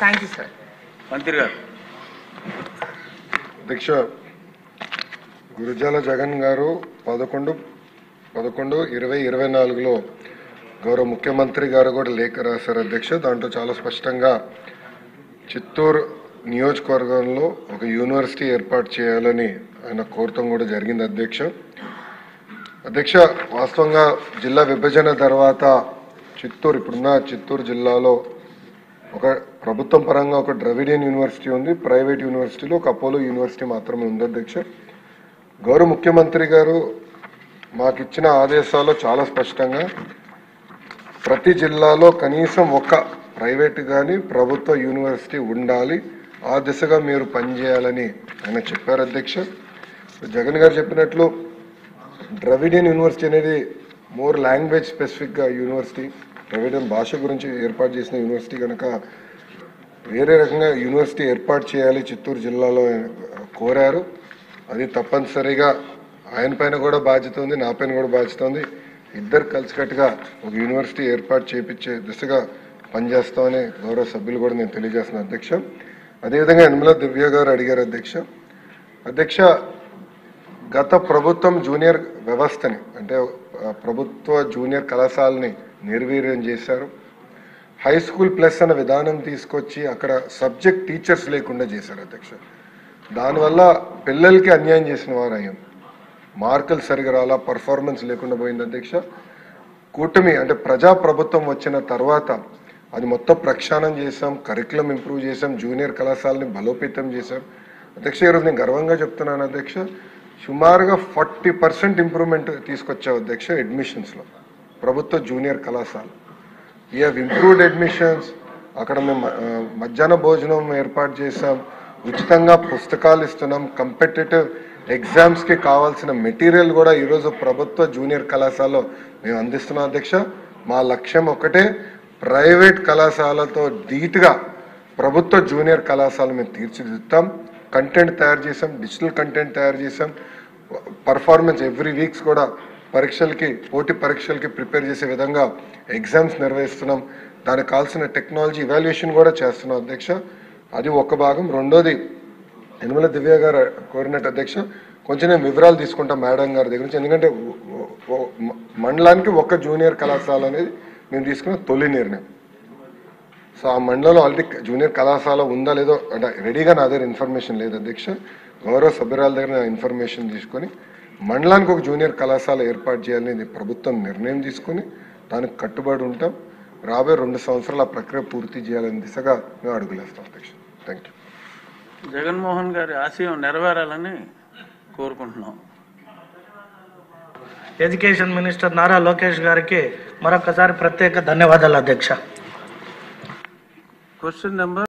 Thank you sir. మంత్రి గారు. అధ్యక్ష, గురజాల జగన్ గారు 11/11/2024లో గౌరవ ముఖ్యమంత్రి గారు కూడా లేఖ రాశారు అధ్యక్ష. దాంట్లో చాలా స్పష్టంగా చిత్తూరు నియోజకవర్గంలో ఒక యూనివర్సిటీ ఏర్పాటు చేయాలని ఆయన కోరటం కూడా జరిగింది అధ్యక్ష. వాస్తవంగా జిల్లా విభజన తర్వాత ఇప్పుడున్న చిత్తూరు జిల్లాలో ఒక ప్రభుత్వం పరంగా ఒక ద్రవిడియన్ యూనివర్సిటీ ఉంది, ప్రైవేట్ యూనివర్సిటీలో ఒక అపోలో యూనివర్సిటీ మాత్రమే ఉంది అధ్యక్ష. గౌరవ ముఖ్యమంత్రి గారు మాకు ఇచ్చిన ఆదేశాల్లో చాలా స్పష్టంగా ప్రతి జిల్లాలో కనీసం ఒక ప్రైవేట్ కానీ ప్రభుత్వ యూనివర్సిటీ ఉండాలి, ఆ దిశగా మీరు పనిచేయాలని ఆయన చెప్పారు అధ్యక్ష. జగన్ గారు చెప్పినట్లు ద్రవిడియన్ యూనివర్సిటీ అనేది మోర్ లాంగ్వేజ్ స్పెసిఫిక్గా యూనివర్సిటీ, ద్రవిడియన్ భాష గురించి ఏర్పాటు చేసిన యూనివర్సిటీ కనుక వేరే రకంగా యూనివర్సిటీ ఏర్పాటు చేయాలి చిత్తూరు జిల్లాలో కోరారు. అది తప్పనిసరిగా ఆయన పైన కూడా బాధ్యత ఉంది, నా పైన కూడా బాధ్యత ఉంది. ఇద్దరు కలిసికట్టుగా ఒక యూనివర్సిటీ ఏర్పాటు చేయించే దిశగా పనిచేస్తామని గౌరవ సభ్యులు కూడా నేను తెలియజేస్తున్నాను అధ్యక్ష. అదేవిధంగా యనమల దివ్య గారు అడిగారు అధ్యక్ష, గత ప్రభుత్వం జూనియర్ వ్యవస్థని అంటే ప్రభుత్వ జూనియర్ కళాశాలని నిర్వీర్యం చేశారు. హై స్కూల్ ప్లస్ అనే విధానం తీసుకొచ్చి అక్కడ సబ్జెక్ట్ టీచర్స్ లేకుండా చేశారు అధ్యక్ష. దానివల్ల పిల్లలకి అన్యాయం చేసిన వారు అయ్యాం. మార్కులు సరిగా రాలా, పర్ఫార్మెన్స్ లేకుండా పోయింది అధ్యక్ష. కూటమి అంటే ప్రజాప్రభుత్వం వచ్చిన తర్వాత అది మొత్తం ప్రక్షాళన చేశాం, కరికులం ఇంప్రూవ్ చేశాం, జూనియర్ కళాశాలని బలోపేతం చేశాం అధ్యక్ష. ఈరోజు నేను గర్వంగా చెప్తున్నాను అధ్యక్ష, సుమారుగా 40% ఇంప్రూవ్మెంట్ తీసుకొచ్చావు అధ్యక్ష అడ్మిషన్స్లో ప్రభుత్వ జూనియర్ కళాశాల. We have improved admissions. అక్కడ మేము మధ్యాహ్న భోజనం ఏర్పాటు చేశాం, ఉచితంగా పుస్తకాలు ఇస్తున్నాం, కంపిటేటివ్ ఎగ్జామ్స్కి కావాల్సిన మెటీరియల్ కూడా ఈరోజు ప్రభుత్వ జూనియర్ కళాశాలలో మేము అందిస్తున్నాం అధ్యక్ష. మా లక్ష్యం ఒకటే, ప్రైవేట్ కళాశాలతో ధీటుగా ప్రభుత్వ జూనియర్ కళాశాల మేము తీర్చిదిద్దుతాం. కంటెంట్ తయారు చేసాం, డిజిటల్ కంటెంట్ తయారు చేసాం, పర్ఫార్మెన్స్ ఎవ్రీ వీక్స్ కూడా పోటీ పరీక్షలకి ప్రిపేర్ చేసే విధంగా ఎగ్జామ్స్ నిర్వహిస్తున్నాం. దానికి కావాల్సిన టెక్నాలజీ ఇవాల్యుయేషన్ కూడా చేస్తున్నాం అధ్యక్ష. అది ఒక భాగం. రెండోది యనమల దివ్య గారు కోరినట్టు అధ్యక్ష, కొంచెం నేను వివరాలు తీసుకుంటాం మేడం గారి దగ్గర నుంచి. ఎందుకంటే మండలానికి ఒక జూనియర్ కళాశాల అనేది మేము తీసుకున్న తొలి నిర్ణయం. సో ఆ మండలంలో ఆల్రెడీ జూనియర్ కళాశాల ఉందా లేదో అంటే రెడీగా నా దగ్గర ఇన్ఫర్మేషన్ లేదు అధ్యక్ష. గౌరవ సభ్యురాల దగ్గర నా ఇన్ఫర్మేషన్ తీసుకొని మండలానికి ఒక జూనియర్ కళాశాల ఏర్పాటు చేయాలని ప్రభుత్వం నిర్ణయం తీసుకొని దానికి కట్టుబడి ఉంటాం. రాబోయే 2 సంవత్సరాలు ఆ ప్రక్రియ పూర్తి చేయాలని దిశగా మేము అడుగులేస్తాం అధ్యక్ష. Thank you. జగన్మోహన్ గారి ఆశయం నెరవేరాలని కోరుకుంటున్నాం. ఎడ్యుకేషన్ మినిస్టర్ నారా లోకేష్ గారికి మరొకసారి ప్రత్యేక ధన్యవాదాలు అధ్యక్ష. Question number